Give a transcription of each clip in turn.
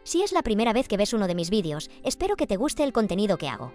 Si es la primera vez que ves uno de mis vídeos, espero que te guste el contenido que hago.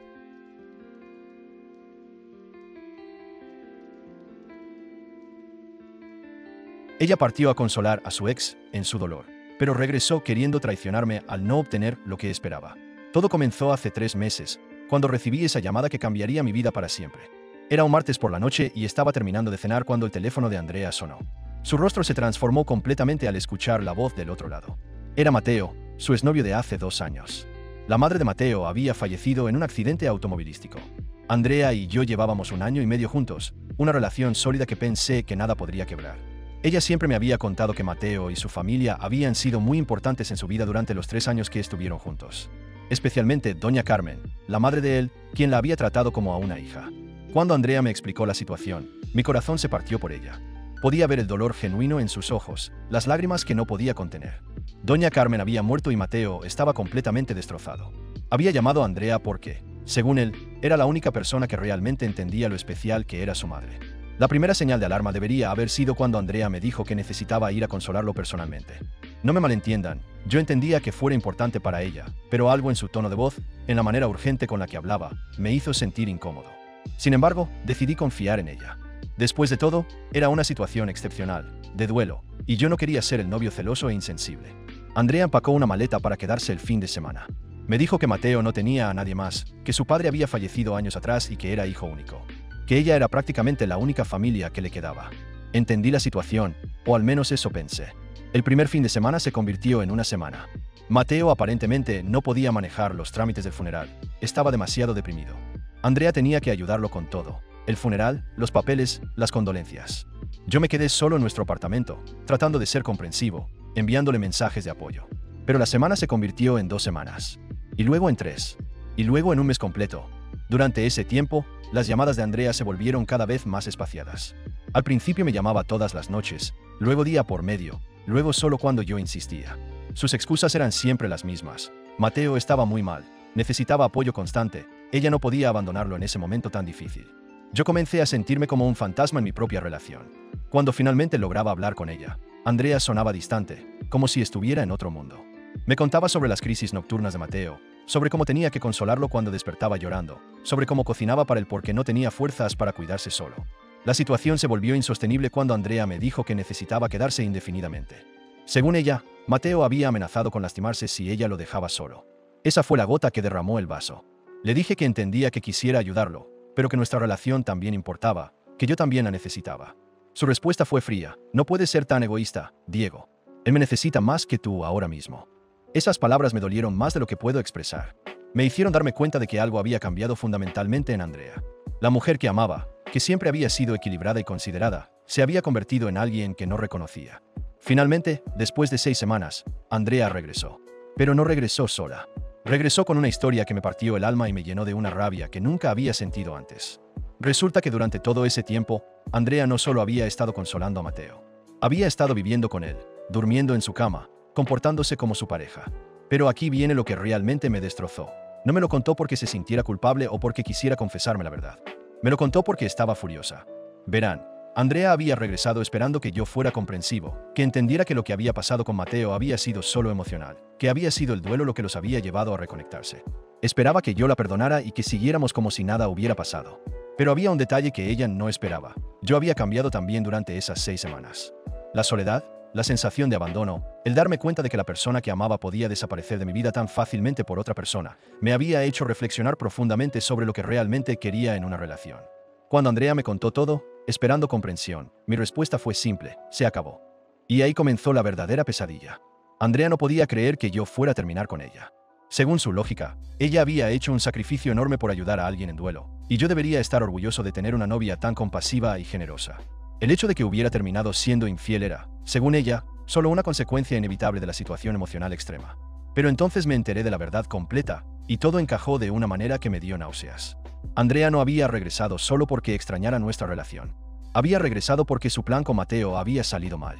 Ella partió a consolar a su ex en su dolor, pero regresó queriendo traicionarme al no obtener lo que esperaba. Todo comenzó hace 3 meses, cuando recibí esa llamada que cambiaría mi vida para siempre. Era un martes por la noche y estaba terminando de cenar cuando el teléfono de Andrea sonó. Su rostro se transformó completamente al escuchar la voz del otro lado. Era Mateo, su exnovio de hace 2 años. La madre de Mateo había fallecido en un accidente automovilístico. Andrea y yo llevábamos 1 año y medio juntos, una relación sólida que pensé que nada podría quebrar. Ella siempre me había contado que Mateo y su familia habían sido muy importantes en su vida durante los 3 años que estuvieron juntos. Especialmente doña Carmen, la madre de él, quien la había tratado como a una hija. Cuando Andrea me explicó la situación, mi corazón se partió por ella. Podía ver el dolor genuino en sus ojos, las lágrimas que no podía contener. Doña Carmen había muerto y Mateo estaba completamente destrozado. Había llamado a Andrea porque, según él, era la única persona que realmente entendía lo especial que era su madre. La primera señal de alarma debería haber sido cuando Andrea me dijo que necesitaba ir a consolarlo personalmente. No me malentiendan, yo entendía que fuera importante para ella, pero algo en su tono de voz, en la manera urgente con la que hablaba, me hizo sentir incómodo. Sin embargo, decidí confiar en ella. Después de todo, era una situación excepcional, de duelo, y yo no quería ser el novio celoso e insensible. Andrea empacó una maleta para quedarse el fin de semana. Me dijo que Mateo no tenía a nadie más, que su padre había fallecido años atrás y que era hijo único. Que ella era prácticamente la única familia que le quedaba. Entendí la situación, o al menos eso pensé. El primer fin de semana se convirtió en una semana. Mateo aparentemente no podía manejar los trámites del funeral, estaba demasiado deprimido. Andrea tenía que ayudarlo con todo, el funeral, los papeles, las condolencias. Yo me quedé solo en nuestro apartamento, tratando de ser comprensivo, enviándole mensajes de apoyo. Pero la semana se convirtió en 2 semanas, y luego en 3, y luego en un mes completo. Durante ese tiempo, las llamadas de Andrea se volvieron cada vez más espaciadas. Al principio me llamaba todas las noches, luego día por medio, luego solo cuando yo insistía. Sus excusas eran siempre las mismas. Mateo estaba muy mal, necesitaba apoyo constante, ella no podía abandonarlo en ese momento tan difícil. Yo comencé a sentirme como un fantasma en mi propia relación. Cuando finalmente lograba hablar con ella, Andrea sonaba distante, como si estuviera en otro mundo. Me contaba sobre las crisis nocturnas de Mateo, sobre cómo tenía que consolarlo cuando despertaba llorando, sobre cómo cocinaba para él porque no tenía fuerzas para cuidarse solo. La situación se volvió insostenible cuando Andrea me dijo que necesitaba quedarse indefinidamente. Según ella, Mateo había amenazado con lastimarse si ella lo dejaba solo. Esa fue la gota que derramó el vaso. Le dije que entendía que quisiera ayudarlo, pero que nuestra relación también importaba, que yo también la necesitaba. Su respuesta fue fría: no puedes ser tan egoísta, Diego. Él me necesita más que tú ahora mismo. Esas palabras me dolieron más de lo que puedo expresar. Me hicieron darme cuenta de que algo había cambiado fundamentalmente en Andrea. La mujer que amaba, que siempre había sido equilibrada y considerada, se había convertido en alguien que no reconocía. Finalmente, después de 6 semanas, Andrea regresó. Pero no regresó sola. Regresó con una historia que me partió el alma y me llenó de una rabia que nunca había sentido antes. Resulta que durante todo ese tiempo, Andrea no solo había estado consolando a Mateo. Había estado viviendo con él, durmiendo en su cama, comportándose como su pareja. Pero aquí viene lo que realmente me destrozó. No me lo contó porque se sintiera culpable o porque quisiera confesarme la verdad. Me lo contó porque estaba furiosa. Verán, Andrea había regresado esperando que yo fuera comprensivo, que entendiera que lo que había pasado con Mateo había sido solo emocional, que había sido el duelo lo que los había llevado a reconectarse. Esperaba que yo la perdonara y que siguiéramos como si nada hubiera pasado. Pero había un detalle que ella no esperaba. Yo había cambiado también durante esas 6 semanas. La soledad, la sensación de abandono, el darme cuenta de que la persona que amaba podía desaparecer de mi vida tan fácilmente por otra persona, me había hecho reflexionar profundamente sobre lo que realmente quería en una relación. Cuando Andrea me contó todo, esperando comprensión, mi respuesta fue simple: se acabó. Y ahí comenzó la verdadera pesadilla. Andrea no podía creer que yo fuera a terminar con ella. Según su lógica, ella había hecho un sacrificio enorme por ayudar a alguien en duelo, y yo debería estar orgulloso de tener una novia tan compasiva y generosa. El hecho de que hubiera terminado siendo infiel era, según ella, solo una consecuencia inevitable de la situación emocional extrema. Pero entonces me enteré de la verdad completa, y todo encajó de una manera que me dio náuseas. Andrea no había regresado solo porque extrañara nuestra relación. Había regresado porque su plan con Mateo había salido mal.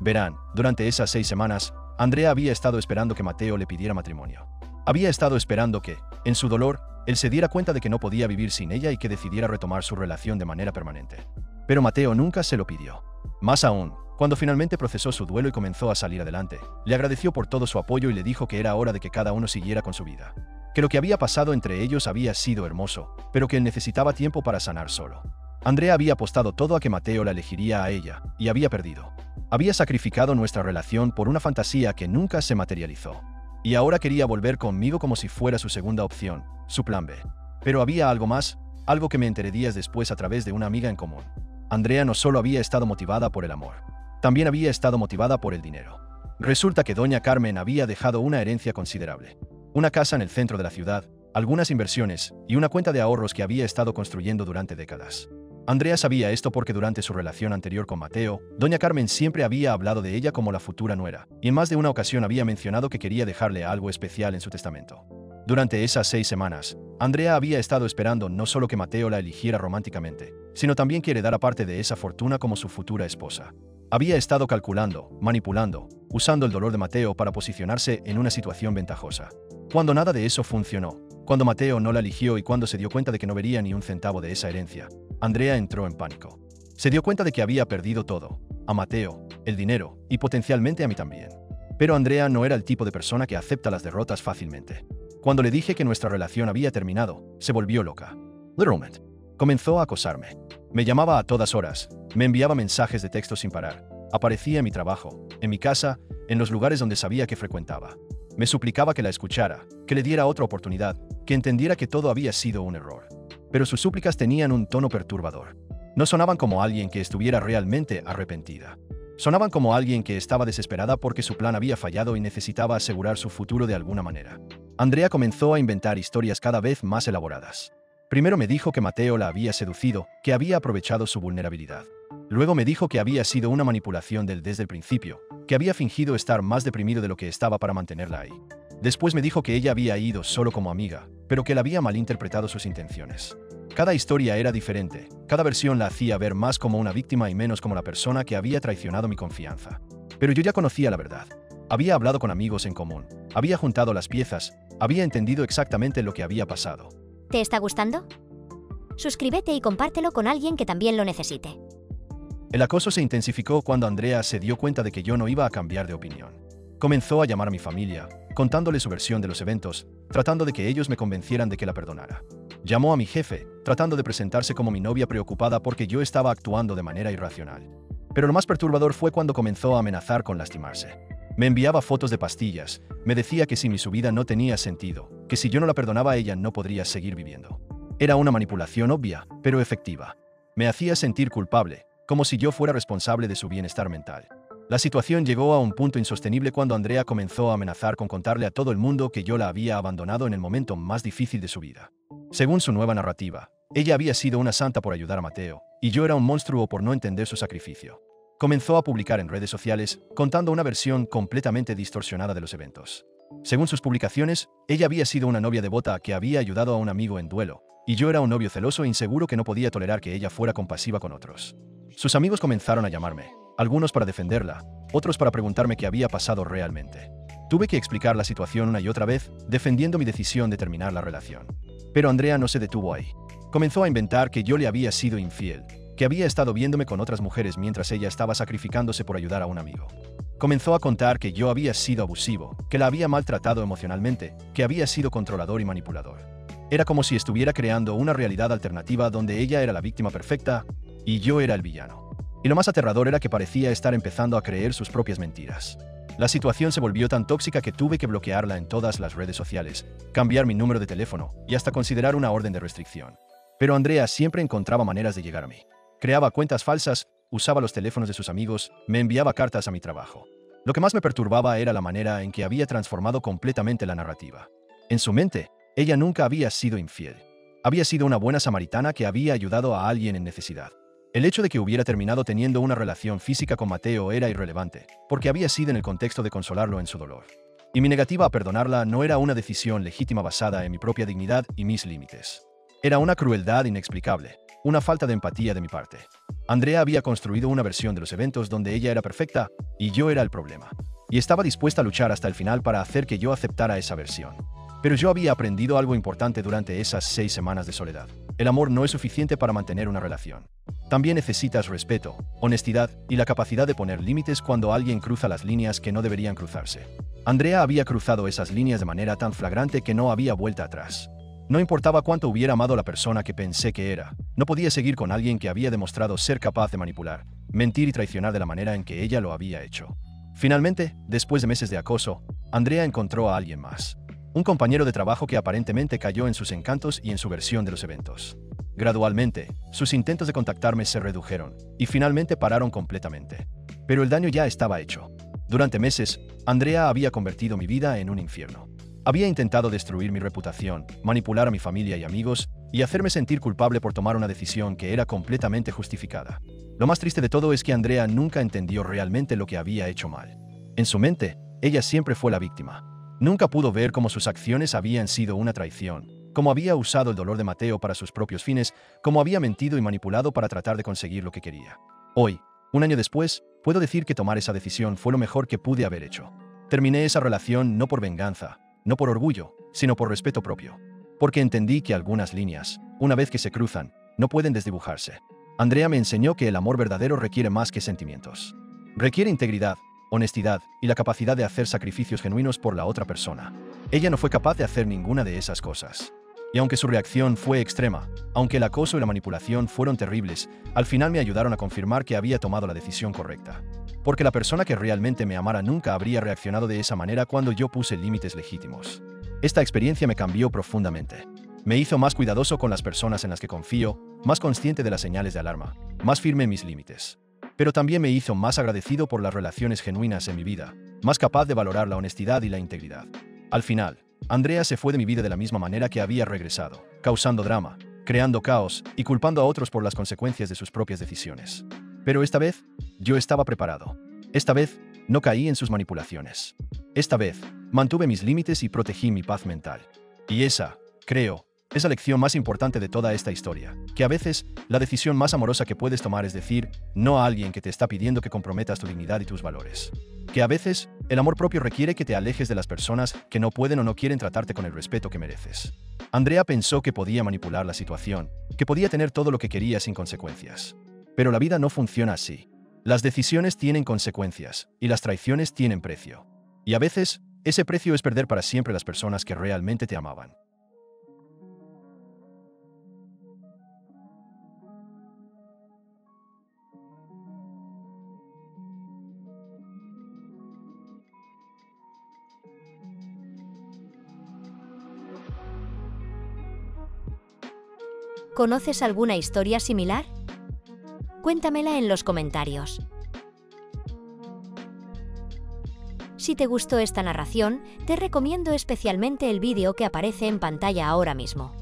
Verán, durante esas 6 semanas, Andrea había estado esperando que Mateo le pidiera matrimonio. Había estado esperando que, en su dolor, él se diera cuenta de que no podía vivir sin ella y que decidiera retomar su relación de manera permanente. Pero Mateo nunca se lo pidió. Más aún, cuando finalmente procesó su duelo y comenzó a salir adelante, le agradeció por todo su apoyo y le dijo que era hora de que cada uno siguiera con su vida. Que lo que había pasado entre ellos había sido hermoso, pero que él necesitaba tiempo para sanar solo. Andrea había apostado todo a que Mateo la elegiría a ella, y había perdido. Había sacrificado nuestra relación por una fantasía que nunca se materializó. Y ahora quería volver conmigo como si fuera su segunda opción, su plan B. Pero había algo más, algo que me enteré días después a través de una amiga en común. Andrea no solo había estado motivada por el amor, también había estado motivada por el dinero. Resulta que doña Carmen había dejado una herencia considerable. Una casa en el centro de la ciudad, algunas inversiones y una cuenta de ahorros que había estado construyendo durante décadas. Andrea sabía esto porque durante su relación anterior con Mateo, doña Carmen siempre había hablado de ella como la futura nuera, y en más de una ocasión había mencionado que quería dejarle algo especial en su testamento. Durante esas 6 semanas, Andrea había estado esperando no solo que Mateo la eligiera románticamente, sino también que heredara parte de esa fortuna como su futura esposa. Había estado calculando, manipulando, usando el dolor de Mateo para posicionarse en una situación ventajosa. Cuando nada de eso funcionó, cuando Mateo no la eligió y cuando se dio cuenta de que no vería ni un centavo de esa herencia, Andrea entró en pánico. Se dio cuenta de que había perdido todo, a Mateo, el dinero y potencialmente a mí también. Pero Andrea no era el tipo de persona que acepta las derrotas fácilmente. Cuando le dije que nuestra relación había terminado, se volvió loca. Literalmente. Comenzó a acosarme. Me llamaba a todas horas, me enviaba mensajes de texto sin parar. Aparecía en mi trabajo, en mi casa, en los lugares donde sabía que frecuentaba. Me suplicaba que la escuchara, que le diera otra oportunidad, que entendiera que todo había sido un error. Pero sus súplicas tenían un tono perturbador. No sonaban como alguien que estuviera realmente arrepentida. Sonaban como alguien que estaba desesperada porque su plan había fallado y necesitaba asegurar su futuro de alguna manera. Andrea comenzó a inventar historias cada vez más elaboradas. Primero me dijo que Mateo la había seducido, que había aprovechado su vulnerabilidad. Luego me dijo que había sido una manipulación de él desde el principio, que había fingido estar más deprimido de lo que estaba para mantenerla ahí. Después me dijo que ella había ido solo como amiga, pero que él había malinterpretado sus intenciones. Cada historia era diferente, cada versión la hacía ver más como una víctima y menos como la persona que había traicionado mi confianza. Pero yo ya conocía la verdad. Había hablado con amigos en común, había juntado las piezas, había entendido exactamente lo que había pasado. ¿Te está gustando? Suscríbete y compártelo con alguien que también lo necesite. El acoso se intensificó cuando Andrea se dio cuenta de que yo no iba a cambiar de opinión. Comenzó a llamar a mi familia, contándole su versión de los eventos, tratando de que ellos me convencieran de que la perdonara. Llamó a mi jefe, tratando de presentarse como mi novia preocupada porque yo estaba actuando de manera irracional. Pero lo más perturbador fue cuando comenzó a amenazar con lastimarse. Me enviaba fotos de pastillas, me decía que si mi subida no tenía sentido, que si yo no la perdonaba ella no podría seguir viviendo. Era una manipulación obvia, pero efectiva. Me hacía sentir culpable, como si yo fuera responsable de su bienestar mental. La situación llegó a un punto insostenible cuando Andrea comenzó a amenazar con contarle a todo el mundo que yo la había abandonado en el momento más difícil de su vida. Según su nueva narrativa, ella había sido una santa por ayudar a Mateo, y yo era un monstruo por no entender su sacrificio. Comenzó a publicar en redes sociales, contando una versión completamente distorsionada de los eventos. Según sus publicaciones, ella había sido una novia devota que había ayudado a un amigo en duelo, y yo era un novio celoso e inseguro que no podía tolerar que ella fuera compasiva con otros. Sus amigos comenzaron a llamarme, algunos para defenderla, otros para preguntarme qué había pasado realmente. Tuve que explicar la situación una y otra vez, defendiendo mi decisión de terminar la relación. Pero Andrea no se detuvo ahí. Comenzó a inventar que yo le había sido infiel, que había estado viéndome con otras mujeres mientras ella estaba sacrificándose por ayudar a un amigo. Comenzó a contar que yo había sido abusivo, que la había maltratado emocionalmente, que había sido controlador y manipulador. Era como si estuviera creando una realidad alternativa donde ella era la víctima perfecta y yo era el villano. Y lo más aterrador era que parecía estar empezando a creer sus propias mentiras. La situación se volvió tan tóxica que tuve que bloquearla en todas las redes sociales, cambiar mi número de teléfono y hasta considerar una orden de restricción. Pero Andrea siempre encontraba maneras de llegar a mí. Creaba cuentas falsas, usaba los teléfonos de sus amigos, me enviaba cartas a mi trabajo. Lo que más me perturbaba era la manera en que había transformado completamente la narrativa. En su mente, ella nunca había sido infiel. Había sido una buena samaritana que había ayudado a alguien en necesidad. El hecho de que hubiera terminado teniendo una relación física con Mateo era irrelevante, porque había sido en el contexto de consolarlo en su dolor. Y mi negativa a perdonarla no era una decisión legítima basada en mi propia dignidad y mis límites. Era una crueldad inexplicable, una falta de empatía de mi parte. Andrea había construido una versión de los eventos donde ella era perfecta y yo era el problema. Y estaba dispuesta a luchar hasta el final para hacer que yo aceptara esa versión. Pero yo había aprendido algo importante durante esas 6 semanas de soledad. El amor no es suficiente para mantener una relación. También necesitas respeto, honestidad y la capacidad de poner límites cuando alguien cruza las líneas que no deberían cruzarse. Andrea había cruzado esas líneas de manera tan flagrante que no había vuelta atrás. No importaba cuánto hubiera amado a la persona que pensé que era, no podía seguir con alguien que había demostrado ser capaz de manipular, mentir y traicionar de la manera en que ella lo había hecho. Finalmente, después de meses de acoso, Andrea encontró a alguien más. Un compañero de trabajo que aparentemente cayó en sus encantos y en su versión de los eventos. Gradualmente, sus intentos de contactarme se redujeron y finalmente pararon completamente. Pero el daño ya estaba hecho. Durante meses, Andrea había convertido mi vida en un infierno. Había intentado destruir mi reputación, manipular a mi familia y amigos y hacerme sentir culpable por tomar una decisión que era completamente justificada. Lo más triste de todo es que Andrea nunca entendió realmente lo que había hecho mal. En su mente, ella siempre fue la víctima. Nunca pudo ver cómo sus acciones habían sido una traición, cómo había usado el dolor de Mateo para sus propios fines, cómo había mentido y manipulado para tratar de conseguir lo que quería. Hoy, un año después, puedo decir que tomar esa decisión fue lo mejor que pude haber hecho. Terminé esa relación no por venganza, no por orgullo, sino por respeto propio. Porque entendí que algunas líneas, una vez que se cruzan, no pueden desdibujarse. Andrea me enseñó que el amor verdadero requiere más que sentimientos. Requiere integridad, honestidad y la capacidad de hacer sacrificios genuinos por la otra persona. Ella no fue capaz de hacer ninguna de esas cosas. Y aunque su reacción fue extrema, aunque el acoso y la manipulación fueron terribles, al final me ayudaron a confirmar que había tomado la decisión correcta. Porque la persona que realmente me amara nunca habría reaccionado de esa manera cuando yo puse límites legítimos. Esta experiencia me cambió profundamente. Me hizo más cuidadoso con las personas en las que confío, más consciente de las señales de alarma, más firme en mis límites. Pero también me hizo más agradecido por las relaciones genuinas en mi vida, más capaz de valorar la honestidad y la integridad. Al final, Andrea se fue de mi vida de la misma manera que había regresado, causando drama, creando caos y culpando a otros por las consecuencias de sus propias decisiones. Pero esta vez, yo estaba preparado. Esta vez, no caí en sus manipulaciones. Esta vez, mantuve mis límites y protegí mi paz mental. Y esa, creo, es la lección más importante de toda esta historia, que a veces, la decisión más amorosa que puedes tomar es decir no a alguien que te está pidiendo que comprometas tu dignidad y tus valores. Que a veces, el amor propio requiere que te alejes de las personas que no pueden o no quieren tratarte con el respeto que mereces. Andrea pensó que podía manipular la situación, que podía tener todo lo que quería sin consecuencias. Pero la vida no funciona así. Las decisiones tienen consecuencias, y las traiciones tienen precio. Y a veces, ese precio es perder para siempre las personas que realmente te amaban. ¿Conoces alguna historia similar? Cuéntamela en los comentarios. Si te gustó esta narración, te recomiendo especialmente el vídeo que aparece en pantalla ahora mismo.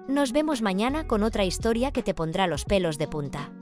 Nos vemos mañana con otra historia que te pondrá los pelos de punta.